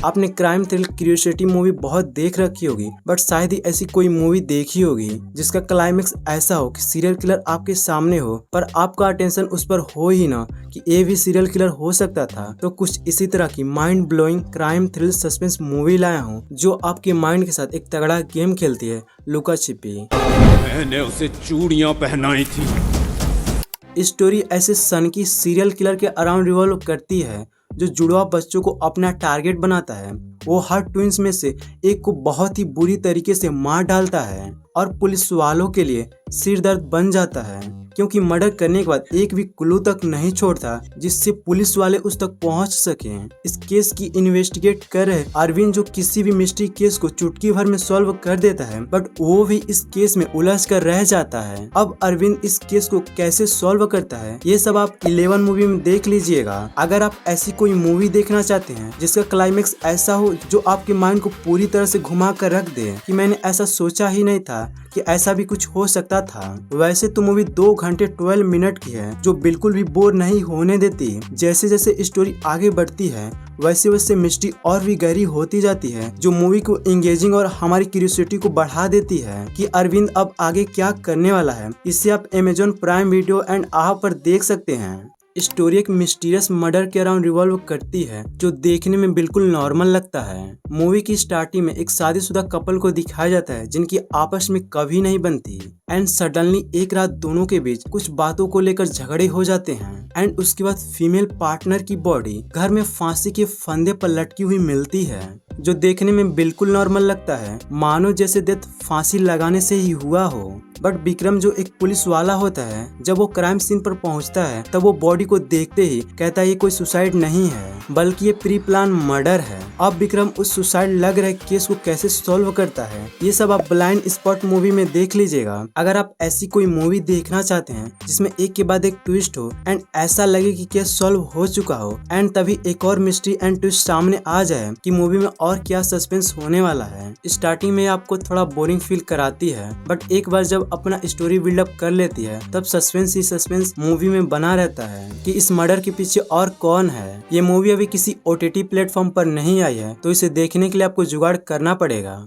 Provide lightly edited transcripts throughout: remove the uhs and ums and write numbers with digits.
आपने crime thrill curiosity movie बहुत देख रखी होगी, बट शायद ही ऐसी कोई मूवी देखी होगी जिसका क्लाइमेक्स ऐसा हो कि सीरियल किलर आपके सामने हो पर आपका अटेंशन उस पर हो ही ना कि ये भी सीरियल किलर हो सकता था। तो कुछ इसी तरह की mind blowing crime thrill suspense movie लाया हूँ जो आपके माइंड के साथ एक तगड़ा गेम खेलती है, लुका छिपी। मैंने उसे चूड़ियां पहनाई थी। स्टोरी ऐसे सन की सीरियल किलर के अराउंड रिवॉल्व करती है जो जुड़वा बच्चों को अपना टारगेट बनाता है। वो हर ट्विंस में से एक को बहुत ही बुरी तरीके से मार डालता है और पुलिस वालों के लिए सिर दर्द बन जाता है क्योंकि मर्डर करने के बाद एक भी क्लू तक नहीं छोड़ता जिससे पुलिस वाले उस तक पहुंच सकें। इस केस की इन्वेस्टिगेट कर रहे अरविंद जो किसी भी मिस्ट्री केस को चुटकी भर में सॉल्व कर देता है, बट वो भी इस केस में उलझ कर रह जाता है। अब अरविंद इस केस को कैसे सॉल्व करता है ये सब आप 11 मूवी में देख लीजिएगा। अगर आप ऐसी कोई मूवी देखना चाहते हैं जिसका क्लाइमेक्स ऐसा हो जो आपके माइंड को पूरी तरह से घुमा कर रख दे कि मैंने ऐसा सोचा ही नहीं था कि ऐसा भी कुछ हो सकता था। वैसे तो मूवी 2 घंटे 12 मिनट की है जो बिल्कुल भी बोर नहीं होने देती। जैसे जैसे स्टोरी आगे बढ़ती है वैसे वैसे मिस्ट्री और भी गहरी होती जाती है जो मूवी को एंगेजिंग और हमारी क्यूरियोसिटी को बढ़ा देती है कि अरविंद अब आगे क्या करने वाला है। इसे आप अमेजॉन प्राइम वीडियो एंड आहा पर देख सकते हैं। स्टोरी एक मिस्टीरियस मर्डर के अराउंड रिवॉल्व करती है जो देखने में बिल्कुल नॉर्मल लगता है। मूवी की स्टार्टिंग में एक शादीशुदा कपल को दिखाया जाता है जिनकी आपस में कभी नहीं बनती एंड सडनली एक रात दोनों के बीच कुछ बातों को लेकर झगड़े हो जाते हैं एंड उसके बाद फीमेल पार्टनर की बॉडी घर में फांसी के फंदे पर लटकी हुई मिलती है जो देखने में बिल्कुल नॉर्मल लगता है, मानो जैसे डेथ फांसी लगाने से ही हुआ हो। बट विक्रम जो एक पुलिस वाला होता है जब वो क्राइम सीन पर पहुंचता है तब वो बॉडी को देखते ही कहता है ये कोई सुसाइड नहीं है बल्कि ये प्री प्लान मर्डर है। अब विक्रम उस सुसाइड लग रहे केस को कैसे सॉल्व करता है ये सब आप ब्लाइंड स्पॉट मूवी में देख लीजिएगा। अगर आप ऐसी कोई मूवी देखना चाहते हैं जिसमें एक के बाद एक ट्विस्ट हो एंड ऐसा लगे कि केस सॉल्व हो चुका हो एंड तभी एक और मिस्ट्री एंड ट्विस्ट सामने आ जाए कि मूवी में और क्या सस्पेंस होने वाला है। स्टार्टिंग में आपको थोड़ा बोरिंग फील कराती है बट एक बार जब अपना स्टोरी बिल्डअप कर लेती है तब सस्पेंस ही सस्पेंस मूवी में बना रहता है कि इस मर्डर के पीछे और कौन है। ये मूवी अभी किसी OTT प्लेटफॉर्म पर नहीं आई है तो इसे देखने के लिए आपको जुगाड़ करना पड़ेगा।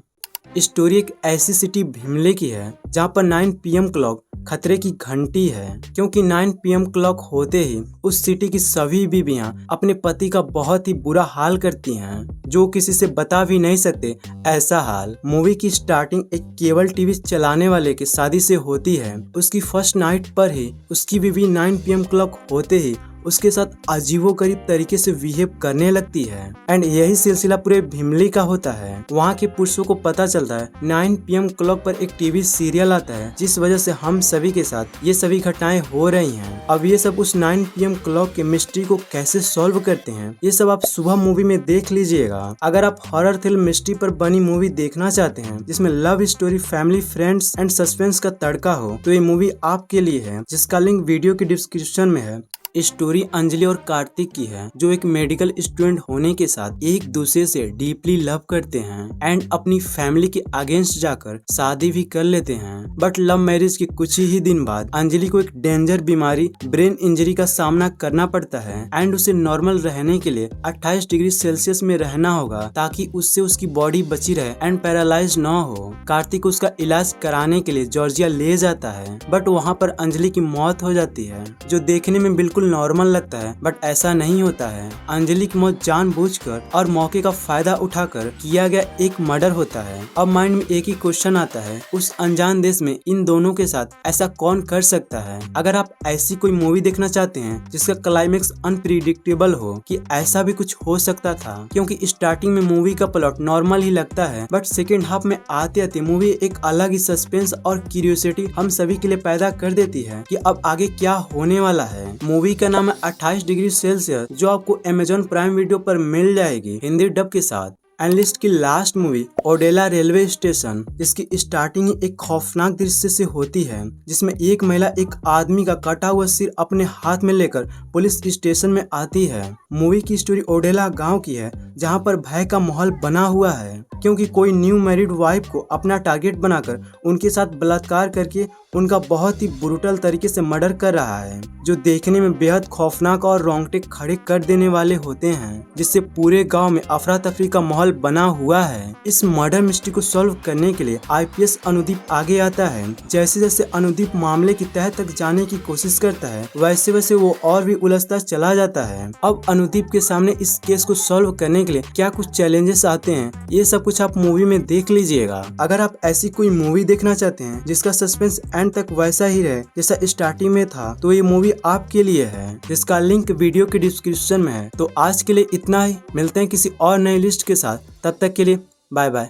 स्टोरी एक ऐसी सिटी भीमले की है जहाँ पर 9 PM क्लॉक खतरे की घंटी है क्योंकि 9 PM क्लॉक होते ही उस सिटी की सभी बीवियां अपने पति का बहुत ही बुरा हाल करती हैं जो किसी से बता भी नहीं सकते ऐसा हाल। मूवी की स्टार्टिंग एक केबल टीवी चलाने वाले की शादी से होती है। उसकी फर्स्ट नाइट पर ही उसकी बीवी 9 PM क्लॉक होते ही उसके साथ अजीबोगरीब तरीके से बिहेव करने लगती है एंड यही सिलसिला पूरे भीमली का होता है। वहाँ के पुरुषों को पता चलता है 9 PM क्लॉक पर एक टीवी सीरियल आता है जिस वजह से हम सभी के साथ ये सभी घटनाएं हो रही हैं। अब ये सब उस 9 PM क्लॉक के मिस्ट्री को कैसे सॉल्व करते हैं ये सब आप सुबह मूवी में देख लीजिएगा। अगर आप हॉरर थ्रिल मिस्ट्री पर बनी मूवी देखना चाहते हैं जिसमें love story, family, friends and suspense का तड़का हो तो ये मूवी आपके लिए है जिसका लिंक वीडियो के डिस्क्रिप्शन में है। स्टोरी अंजलि और कार्तिक की है जो एक मेडिकल स्टूडेंट होने के साथ एक दूसरे से डीपली लव करते हैं एंड अपनी फैमिली के अगेंस्ट जाकर शादी भी कर लेते हैं। बट लव मैरिज के कुछ ही दिन बाद अंजलि को एक डेंजर बीमारी ब्रेन इंजरी का सामना करना पड़ता है एंड उसे नॉर्मल रहने के लिए 28 डिग्री सेल्सियस में रहना होगा ताकि उससे उसकी बॉडी बची रहे एंड पैरालाइज न हो। कार्तिक उसका इलाज कराने के लिए जॉर्जिया ले जाता है बट वहाँ पर अंजलि की मौत हो जाती है जो देखने में बिल्कुल नॉर्मल लगता है बट ऐसा नहीं होता है। अंजलि की मौत जानबूझकर और मौके का फायदा उठाकर किया गया एक मर्डर होता है। अब माइंड में एक ही क्वेश्चन आता है, उस अनजान देश में इन दोनों के साथ ऐसा कौन कर सकता है। अगर आप ऐसी कोई मूवी देखना चाहते हैं जिसका क्लाइमेक्स अनप्रिडिक्टेबल हो कि ऐसा भी कुछ हो सकता था, क्योंकि स्टार्टिंग में मूवी का प्लॉट नॉर्मल ही लगता है बट सेकेंड हाफ में आते आते मूवी एक अलग ही सस्पेंस और क्यूरियोसिटी हम सभी के लिए पैदा कर देती है कि अब आगे क्या होने वाला है। मूवी का नाम है 28 डिग्री सेल्सियस जो आपको अमेजॉन प्राइम वीडियो पर मिल जाएगी हिंदी डब के साथ। एनलिस्ट की last movie Odela railway station जिसकी स्टार्टिंग ही एक खौफनाक दृश्य से होती है जिसमें एक महिला एक आदमी का कटा हुआ सिर अपने हाथ में लेकर पुलिस स्टेशन में आती है। मूवी की स्टोरी ओडेला गांव की है जहां पर भय का माहौल बना हुआ है क्योंकि कोई न्यू मैरिड वाइफ को अपना टारगेट बनाकर उनके साथ बलात्कार करके उनका बहुत ही ब्रूटल तरीके से मर्डर कर रहा है, जो देखने में बेहद खौफनाक और रोंगटे खड़े कर देने वाले होते हैं, जिससे पूरे गांव में अफरा तफरी का माहौल बना हुआ है। इस मर्डर मिस्ट्री को सॉल्व करने के लिए आईपीएस अनुदीप आगे आता है। जैसे जैसे अनुदीप मामले की तह तक जाने की कोशिश करता है, वैसे वैसे वो और भी उलझता चला जाता है। अब अनुदीप के सामने इस केस को सॉल्व करने के लिए क्या कुछ चैलेंजेस आते हैं, ये सब कुछ आप मूवी में देख लीजिएगा। अगर आप ऐसी कोई मूवी देखना चाहते हैं जिसका सस्पेंस एंड तक वैसा ही रहे जैसा स्टार्टिंग में था, तो ये मूवी आपके लिए है, जिसका लिंक वीडियो के डिस्क्रिप्शन में है। तो आज के लिए इतना ही, मिलते हैं किसी और नई लिस्ट के साथ, तब तक के लिए बाय बाय।